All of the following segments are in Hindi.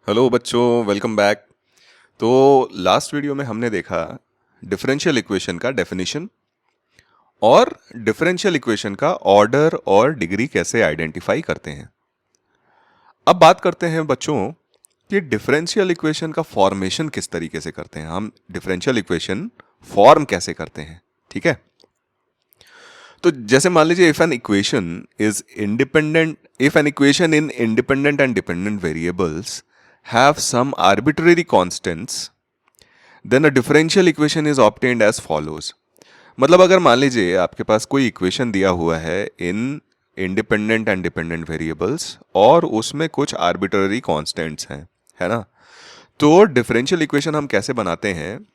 हेलो बच्चों, वेलकम बैक। तो लास्ट वीडियो में हमने देखा डिफरेंशियल इक्वेशन का डेफिनेशन और डिफरेंशियल इक्वेशन का ऑर्डर और डिग्री कैसे आइडेंटिफाई करते हैं। अब बात करते हैं बच्चों कि डिफरेंशियल इक्वेशन का फॉर्मेशन किस तरीके से करते हैं, हम डिफरेंशियल इक्वेशन फॉर्म कैसे करते हैं। ठीक है, तो जैसे मान लीजिए if an equation in independent and dependent variables have some arbitrary constants, then a differential equation is obtained as follows. मतलब अगर मान लीजिए आपके पास कोई इक्वेशन दिया हुआ है इन इंडिपेंडेंट एंड डिपेंडेंट वेरिएबल्स और उसमें कुछ आर्बिट्ररी कांस्टेंट्स हैं, है ना। तो डिफरेंशियल इक्वेशन हम कैसे बनाते हैं?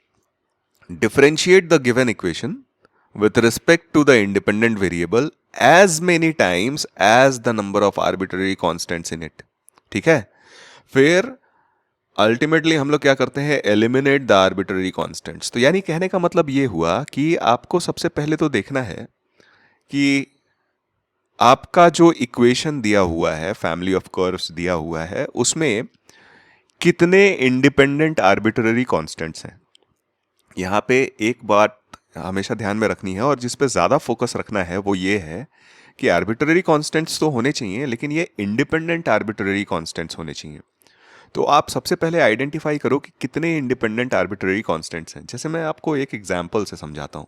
Differentiate the given equation with respect to the independent variable as many times as the number of arbitrary constants in it। ठीक है, फिर अल्टीमेटली हम लोग क्या करते हैं? Eliminate the arbitrary constants. तो यानी कहने का मतलब ये हुआ कि आपको सबसे पहले तो देखना है कि आपका जो इक्वेशन दिया हुआ है, फैमिली ऑफ कर्व्स दिया हुआ है, उसमें कितने इंडिपेंडेंट आर्बिट्ररी कॉन्स्टेंट्स हैं। यहाँ पे एक बात हमेशा ध्यान में रखनी है और जिस पे ज्यादा फोकस रखना है वो ये है कि आर्बिट्ररी कॉन्स्टेंट्स तो होने चाहिए, लेकिन ये इंडिपेंडेंट आर्बिट्ररी कॉन्स्टेंट्स होने चाहिए। तो आप सबसे पहले आइडेंटिफाई करो कि कितने इंडिपेंडेंट आर्बिट्ररी कांस्टेंट्स हैं। जैसे मैं आपको एक एग्जांपल से समझाता हूँ।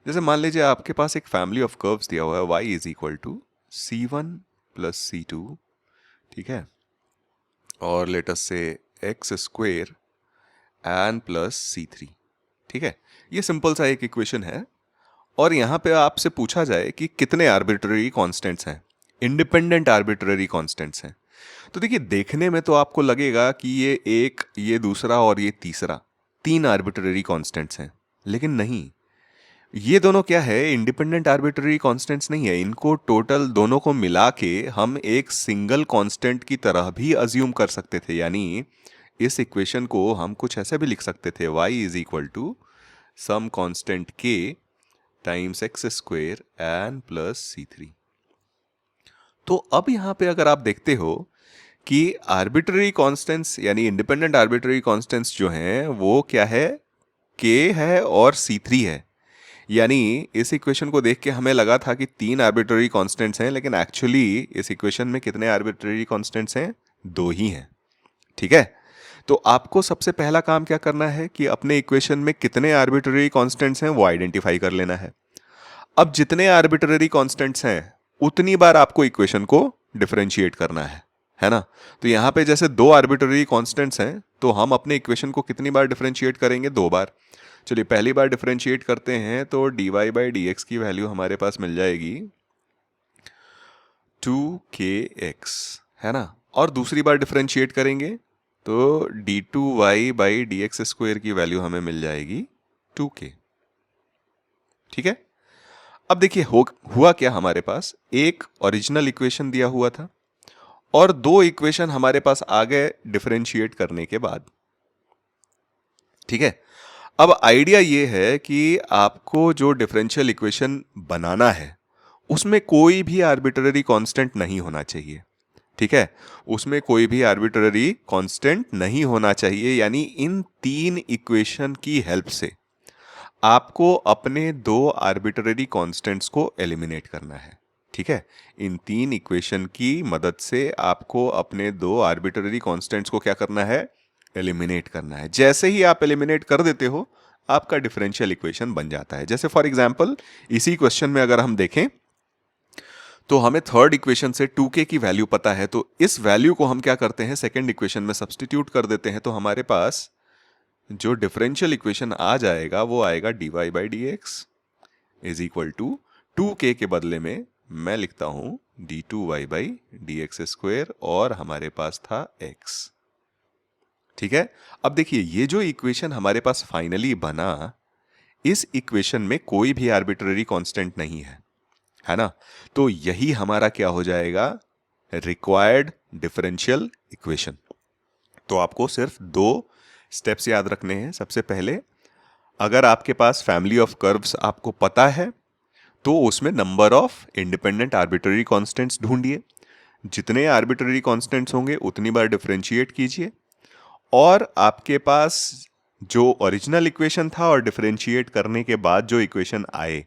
जैसे मान लीजिए आपके पास एक फैमिली ऑफ कर्व्स दिया हुआ है, y is equal to c1 plus c2। ठीक है, और let's say x square n plus c3। ठीक है, ये सिंपल सा एक इक्वेशन है और यहाँ पे आपसे पूछा जाए कि कितने आर्बिट्ररी कांस्टेंट्स हैं, इंडिपेंडेंट आर्बिट्ररी कांस्टेंट्स हैं। तो देखिए, देखने में तो आपको लगेगा कि ये एक, ये दूसरा और ये तीसरा, तीन आर्बिट्ररी कांस्टेंट्स हैं, लेकिन नहीं। ये दोनों क्या है? इंडिपेंडेंट आर्बिट्ररी कांस्टेंट्स नहीं है। इनको टोटल दोनों को मिला के हम एक सिंगल कांस्टेंट की तरह भी अज्यूम कर सकते थे। यानी इस इक्वेशन को हम कुछ ऐसे भी लिख सकते थे, y is equal to some constant k times x square n plus c3। तो अब यहां पे अगर आप देखते हो कि आर्बिट्ररी कांस्टेंट्स यानी इंडिपेंडेंट आर्बिट्ररी कांस्टेंट्स जो हैं वो क्या है? k है और c3 है। यानी इस इक्वेशन को देख के हमें लगा था कि तीन आर्बिट्ररी कांस्टेंट्स हैं, लेकिन एक्चुअली इस इक्वेशन में कितने आर्बिट्ररी कांस्टेंट्स हैं? दो ही हैं। ठीक है, तो आपको सबसे पहला काम क्या करना है कि अपने इक्वेशन में कितने आर्बिट्ररी कांस्टेंट्स हैं वो आइडेंटिफाई कर लेना है। अब जितने आर्बिट्ररी कांस्टेंट्स हैं उतनी बार आपको इक्वेशन को डिफरेंशिएट करना है ना। तो यहां पे जैसे दो आर्बिट्ररी कांस्टेंट्स हैं, तो हम अपने इक्वेशन को कितनी बार डिफरेंशिएट करेंगे? दो बार। चलिए, पहली बार डिफरेंशिएट करते हैं तो dy बाई डी एक्स की वैल्यू हमारे पास मिल जाएगी 2kx, है ना। और दूसरी बार डिफरेंशिएट करेंगे तो d2y by d x square की वैल्यू हमें मिल जाएगी 2k। ठीक है, अब देखिए हुआ क्या, हमारे पास एक ओरिजिनल इक्वेशन दिया हुआ था और दो इक्वेशन हमारे पास आ गए डिफरेंशिएट करने के बाद। ठीक है, अब आइडिया ये है कि आपको जो डिफरेंशियल इक्वेशन बनाना है उसमें कोई भी आर्बिट्ररी कांस्टेंट नहीं होना चाहिए। ठीक है, उसमें कोई भी आर्बिट्ररी कांस्टेंट नहीं होना चाहिए। यानी इन तीन इक्वेशन की हेल्प से आपको अपने दो आर्बिट्ररी कांस्टेंट्स को एलिमिनेट करना है। ठीक है, इन तीन इक्वेशन की मदद से आपको अपने दो आर्बिट्ररी कांस्टेंट्स को क्या करना है? एलिमिनेट करना है। जैसे ही आप एलिमिनेट कर देते हो, आपका डिफरेंशियल इक्वेशन बन जाता है। जैसे फॉर एग्जांपल इसी क्वेश्चन में अगर हम देखें तो हमें थर्ड इक्वेशन से 2k की वैल्यू पता है, तो इस वैल्यू को हम क्या करते हैं? सेकेंड इक्वेशन में सब्सटीट्यूट कर देते हैं। तो हमारे पास जो डिफरेंशियल इक्वेशन आ जाएगा वो आएगा dy by d x is equal to 2k के बदले में मैं लिखता हूं d2y by d x square और हमारे पास था x। ठीक है, अब देखिए ये जो इक्वेशन हमारे पास फाइनली बना, इस इक्वेशन में कोई भी आर्बिट्ररी कांस्टेंट नहीं है ना। तो यही हमारा क्या हो जाएगा? Required differential equation. तो आपको सिर्फ दो स्टेप्स याद रखने हैं। सबसे पहले, अगर आपके पास फैमिली ऑफ कर्व्स आपको पता है तो उसमें number of independent arbitrary constants ढूंढिए। जितने आर्बिट्ररी कांस्टेंट्स होंगे उतनी बार डिफरेंशिएट कीजिए और आपके पास जो ओरिजिनल इक्वेशन था और डिफरेंशिएट करने के बाद जो इक्वेशन आए,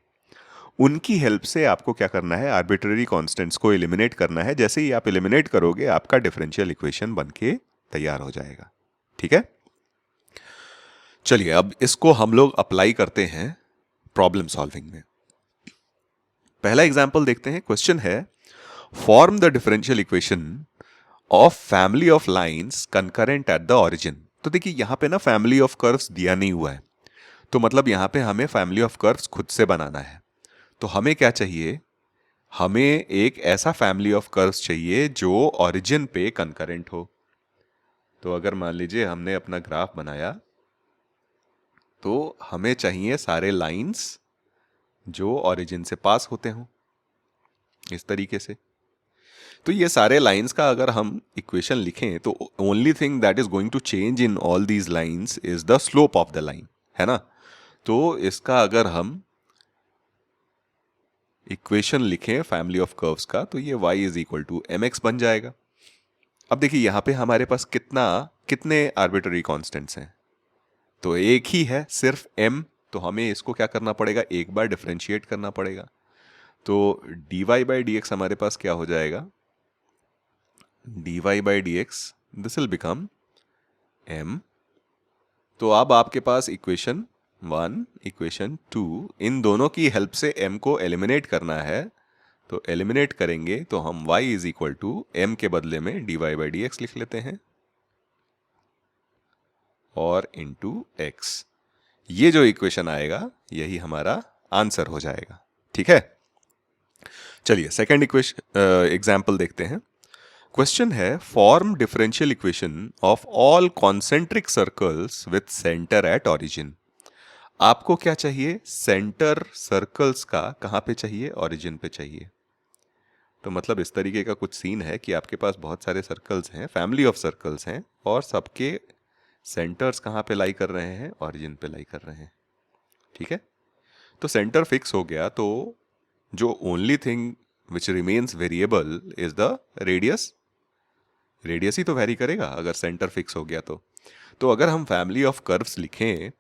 उनकी हेल्प से आपको क्या करना है, आर्बिट्रेरी कांस्टेंट्स को एलिमिनेट करना है। जैसे ही आप एलिमिनेट करोगे आपका डिफरेंशियल इक्वेशन बनके तैयार हो जाएगा। ठीक है, चलिए अब इसको हम लोग अप्लाई करते हैं प्रॉब्लम सॉल्विंग में। पहला एग्जांपल देखते हैं। क्वेश्चन है, form the differential equation of family of lines concurrent at the origin. तो देखिए यहां पे ना फैमिली ऑफ कर्व्स दिया नहीं हुआ है, तो मतलब यहां पे हमें फैमिली ऑफ कर्व्स खुद से बनाना है। तो हमें क्या चाहिए, हमें एक ऐसा फैमिली ऑफ कर्व्स चाहिए जो ओरिजिन पे कंकरेंट हो। तो अगर मान लीजिए हमने अपना ग्राफ बनाया, तो हमें चाहिए सारे लाइंस जो ओरिजिन से पास होते हों, इस तरीके से। तो ये सारे लाइंस का अगर हम इक्वेशन लिखें तो only thing that is going to change in all these lines is the slope of the line, है ना। तो इसका अगर हम इक्वेशन लिखें फैमिली ऑफ कर्व्स का, तो ये y is equal to mx बन जाएगा। अब देखिए यहां पे हमारे पास कितने आर्बिट्ररी कांस्टेंट्स हैं, तो एक ही है सिर्फ m। तो हमें इसको क्या करना पड़ेगा, एक बार डिफरेंशिएट करना पड़ेगा। तो dy बाई डी एक्स हमारे पास क्या हो जाएगा, dy by d x this will become m। तो अब आपके पास इक्वेशन 1 इक्वेशन 2, इन दोनों की हेल्प से m को एलिमिनेट करना है। तो एलिमिनेट करेंगे तो हम y is equal to m के बदले में dy बाई डी एक्स लिख लेते हैं और इंटू x। ये जो इक्वेशन आएगा यही हमारा आंसर हो जाएगा। ठीक है, चलिए सेकंड इक्वेशन एग्जाम्पल देखते हैं। क्वेश्चन है, form differential equation of all concentric circles with centre at origin. आपको क्या चाहिए, सेंटर सर्कल्स का कहां पे चाहिए, ओरिजिन पे चाहिए। तो मतलब इस तरीके का कुछ सीन है कि आपके पास बहुत सारे सर्कल्स हैं, फैमिली ऑफ सर्कल्स हैं, और सबके सेंटर्स कहां पे लाई कर रहे हैं, ओरिजिन पे लाई कर रहे हैं। ठीक है, तो सेंटर फिक्स हो गया, तो जो only thing which remains variable is the radius. Radius ही तो वेरी करेगा अगर सेंटर फिक्स हो गया तो अगर हम फैमिली ऑफ कर्व्स लिखें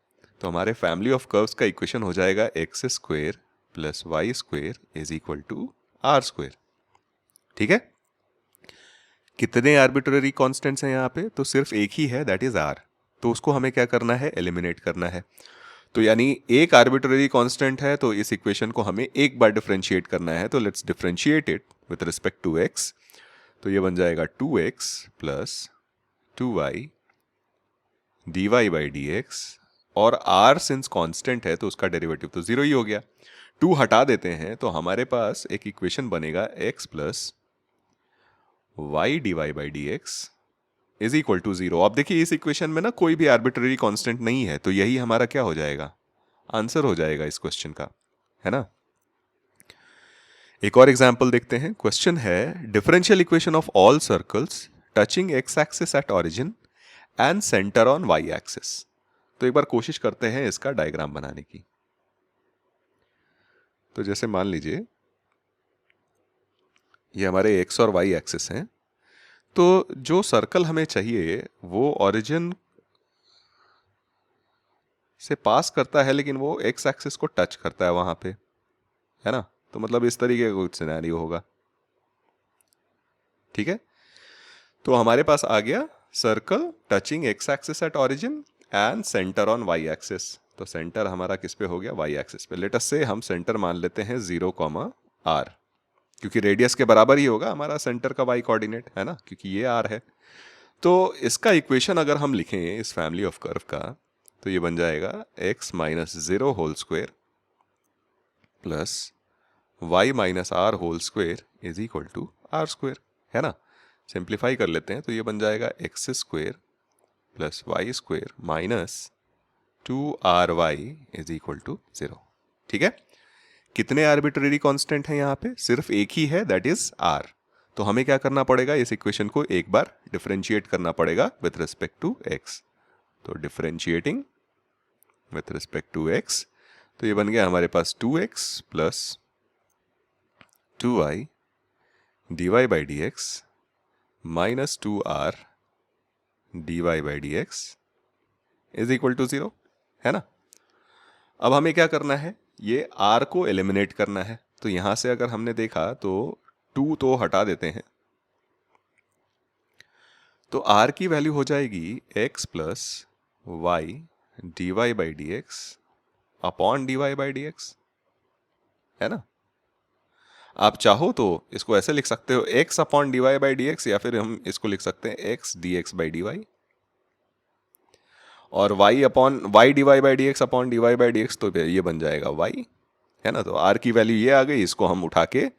तो हमारे फैमिली ऑफ कर्व्स का इक्वेशन हो जाएगा x square plus y square is equal to r square. ठीक है, कितने आर्बिट्ररी कांस्टेंट्स हैं यहाँ पे, तो सिर्फ एक ही है, दैट इज आर। तो उसको हमें क्या करना है, एलिमिनेट करना है। तो यानी एक आर्बिट्ररी कांस्टेंट है, तो इस इक्वेशन को हमें एक बार डिफरेंशिएट करना है। तो let's differentiate it with respect to x. तो ये बन जाएगा 2x plus 2y dy by d x, और r सिंस कांस्टेंट है तो उसका डेरिवेटिव तो जीरो ही हो गया। 2 हटा देते हैं तो हमारे पास एक इक्वेशन बनेगा x plus y d y by d x is equal to zero. अब देखिए इस इक्वेशन में ना कोई भी आर्बिट्ररी कांस्टेंट नहीं है, तो यही हमारा क्या हो जाएगा, आंसर हो जाएगा इस क्वेश्चन का, है ना। एक और एग्जाम्पल देखते हैं। क्वेश्चन है, differential equation of all circles touching x axis at origin and centre on y axis. तो एक बार कोशिश करते हैं इसका डायग्राम बनाने की। तो जैसे मान लीजिए ये हमारे एक्स और वाई एक्सिस हैं, तो जो सर्कल हमें चाहिए वो ओरिजिन से पास करता है, लेकिन वो एक्स एक्सिस को टच करता है वहां पे, है ना। तो मतलब इस तरीके का कुछ सिनेरियो होगा। ठीक है, तो हमारे पास आ गया circle touching x axis at origin and centre on y axis. तो सेंटर हमारा किस पे हो गया, वाई एक्सिस पे। लेट अस से हम सेंटर मान लेते हैं 0, r, क्योंकि रेडियस के बराबर ही होगा हमारा सेंटर का वाई कोऑर्डिनेट, है ना, क्योंकि ये r है। तो इसका इक्वेशन अगर हम लिखें इस फैमिली ऑफ कर्व का, तो ये बन जाएगा x minus 0 whole square plus y minus r whole square is equal to r square, है ना। सिंप्लीफाई कर लेते हैं तो ये बन जाएगा x square plus y square minus 2ry is equal to 0। ठीक है, कितने आर्बिट्ररी कांस्टेंट हैं यहाँ पे, सिर्फ एक ही है, दैट इज r। तो हमें क्या करना पड़ेगा, इस इक्वेशन को एक बार डिफरेंशिएट करना पड़ेगा विथ रिस्पेक्ट टू x। तो differentiating with respect to x, तो ये बन गया हमारे पास 2x plus 2y dy by d x minus 2r dy by d x is equal to 0, है ना। अब हमें क्या करना है, ये r को एलिमिनेट करना है। तो यहां से अगर हमने देखा तो 2 तो हटा देते हैं, तो r की वैल्यू हो जाएगी x plus y d y by d x upon d y by d x, है ना। आप चाहो तो इसको ऐसे लिख सकते हो x upon d y by d x, या फिर हम इसको लिख सकते हैं x d x by d y, और y upon y d y by d x upon d y by d x, तो ये बन जाएगा y, है ना। तो r की वैल्यू ये आ गई, इसको हम उठा के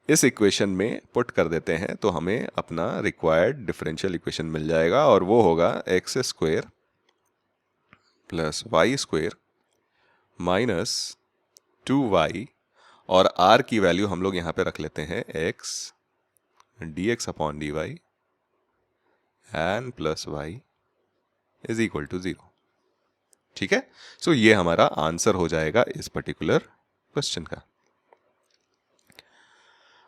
इस इक्वेशन में पुट कर देते हैं, तो हमें अपना रिक्वायर्ड डिफरेंशियल इक्वेशन मिल जाएगा, और वो होगा x square plus y square minus 2y, और r की वैल्यू हम लोग यहाँ पे रख लेते हैं x d x upon d y n plus y is equal to 0। ठीक है, सो ये हमारा आंसर हो जाएगा इस पर्टिकुलर क्वेश्चन का।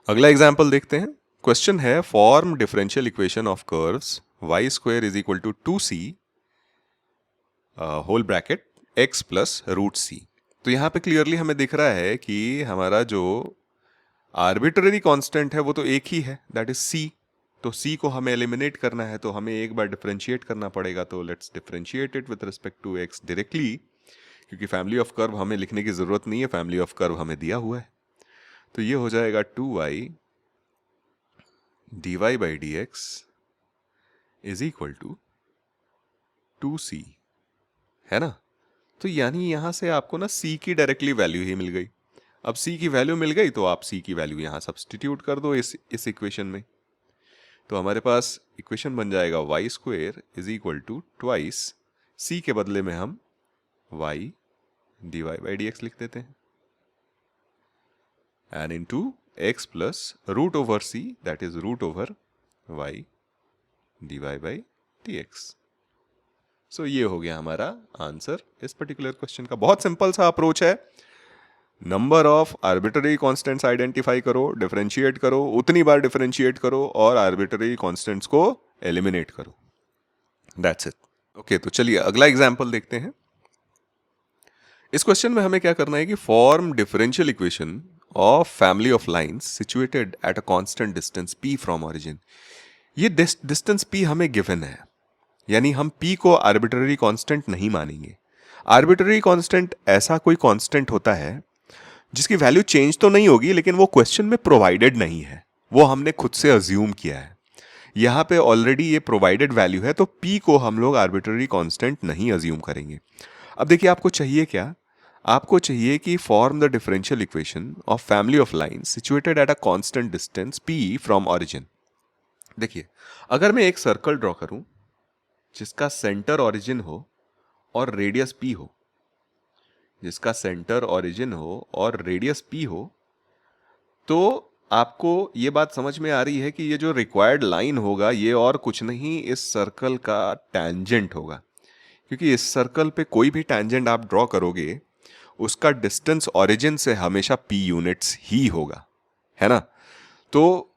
अगला एग्जाम्पल देखते हैं। क्वेश्चन है form differential equation of curves y square is equal to 2c whole bracket x plus root C. तो यहाँ पे क्लियरली हमें दिख रहा है कि हमारा जो आर्बिट्ररी कांस्टेंट है वो तो एक ही है, दैट इज c। तो c को हमें एलिमिनेट करना है, तो हमें एक बार डिफरेंशिएट करना पड़ेगा। तो let's differentiate it with respect to x directly, क्योंकि फैमिली ऑफ कर्व हमें लिखने की जरूरत नहीं है, फैमिली ऑफ कर्व हमें दिया हुआ है। तो ये हो जाएगा 2y dy by d x is equal to 2c, है ना। तो यानी यहां से आपको ना c की डायरेक्टली वैल्यू ही मिल गई। अब c की वैल्यू मिल गई तो आप c की वैल्यू यहां सब्स्टिट्यूट कर दो इस इक्वेशन में। तो हमारे पास इक्वेशन बन जाएगा y square is equal to twice c के बदले में हम y dy by d x लिख देते हैं, and into x plus root over c, that is root over y dy by dx। सो ये हो गया हमारा आंसर इस पर्टिकुलर क्वेश्चन का। बहुत सिंपल सा अप्रोच है, number of arbitrary constants identify करो, डिफरेंशिएट करो, उतनी बार डिफरेंशिएट करो और आर्बिट्ररी कॉन्स्टेंट्स को एलिमिनेट करो, दैट्स इट। ओके, तो चलिए अगला एग्जाम्पल देखते हैं। इस क्वेश्चन में हमें क्या करना है कि form differential equation of family of lines situated at a constant distance p from origin. ये डिस्टेंस p हमें गिवन है, यानी हम p को आर्बिट्ररी कांस्टेंट नहीं मानेंगे। आर्बिट्ररी कांस्टेंट ऐसा कोई कांस्टेंट होता है जिसकी वैल्यू चेंज तो नहीं होगी, लेकिन वो क्वेश्चन में प्रोवाइडेड नहीं है, वो हमने खुद से अज्यूम किया है। यहाँ पे ऑलरेडी ये प्रोवाइडेड वैल्यू है, तो p को हम लोग आर्बिट्ररी कांस्टेंट नहीं अज्यूम करेंगे। अब देखिए आपको चाहिए क्या, आपको चाहिए कि form the differential equation of family of lines situated at a constant distance p from origin. देखिए, अगर मैं एक सर्कल ड्रॉ करूं जिसका सेंटर ओरिजिन हो और रेडियस p हो, जिसका सेंटर ओरिजिन हो और रेडियस p हो, तो आपको ये बात समझ में आ रही है कि ये जो रिक्वायर्ड लाइन होगा ये और कुछ नहीं इस सर्कल का टैंजेंट होगा, क्योंकि इस सर्कल पे कोई भी टैंजेंट आप ड्रॉ करोगे उसका डिस्टेंस ओरिजिन से हमेशा p यूनिट्स ही होगा, है ना। तो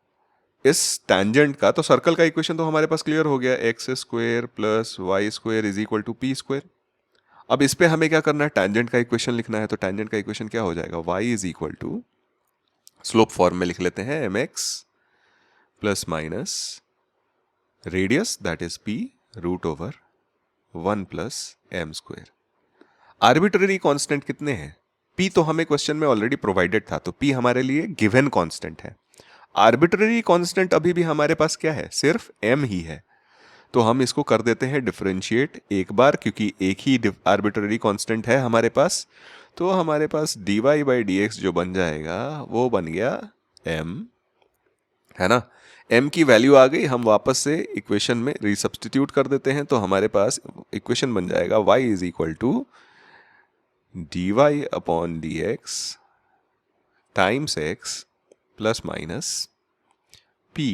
इस टैंजेंट का, तो सर्कल का इक्वेशन तो हमारे पास क्लियर हो गया, x square plus y square is equal to p square. अब इस पे हमें क्या करना है, टैंजेंट का इक्वेशन लिखना है। तो टैंजेंट का इक्वेशन क्या हो जाएगा, y is equal to, slope form में लिख लेते हैं, m x plus minus radius that is p root over 1 plus m square. Arbitrary constant कितने हैं, p तो हमें क्वेश्चन में ऑलरेडी प्रोवाइडेड था, तो p हमारे लिए गिवन कांस्टेंट है। आर्बिट्ररी कांस्टेंट अभी भी हमारे पास क्या है, सिर्फ m ही है। तो हम इसको कर देते हैं डिफरेंशिएट एक बार, क्योंकि एक ही आर्बिट्ररी कांस्टेंट है हमारे पास। तो हमारे पास dy बाई डी एक्स जो बन जाएगा वो बन गया m, है ना। m की वैल्यू आ गई, हम वापस से इक्वेशन में रीसब्स्टिट्यूट कर देते हैं, तो हमारे पास इक्वेशन बन जाएगा y is equal to dy upon d x times x plus minus p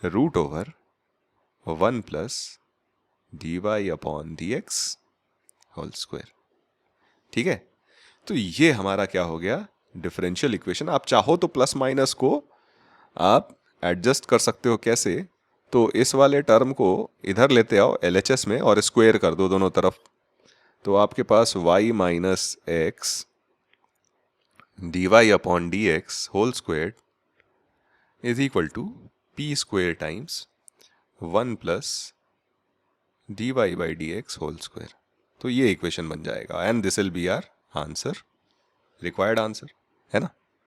root over 1 plus dy upon d x whole square. ठीक है, तो ये हमारा क्या हो गया, डिफरेंशियल इक्वेशन। आप चाहो तो प्लस माइनस को आप एडजस्ट कर सकते हो, कैसे, तो इस वाले टर्म को इधर लेते आओ LHS में और स्क्वायर कर दो दोनों तरफ, तो आपके पास y minus x dy upon d x whole square is equal to p square times 1 plus dy by d x whole square. तो ये इक्वेशन बन जाएगा and this will be our answer, required answer, है ना।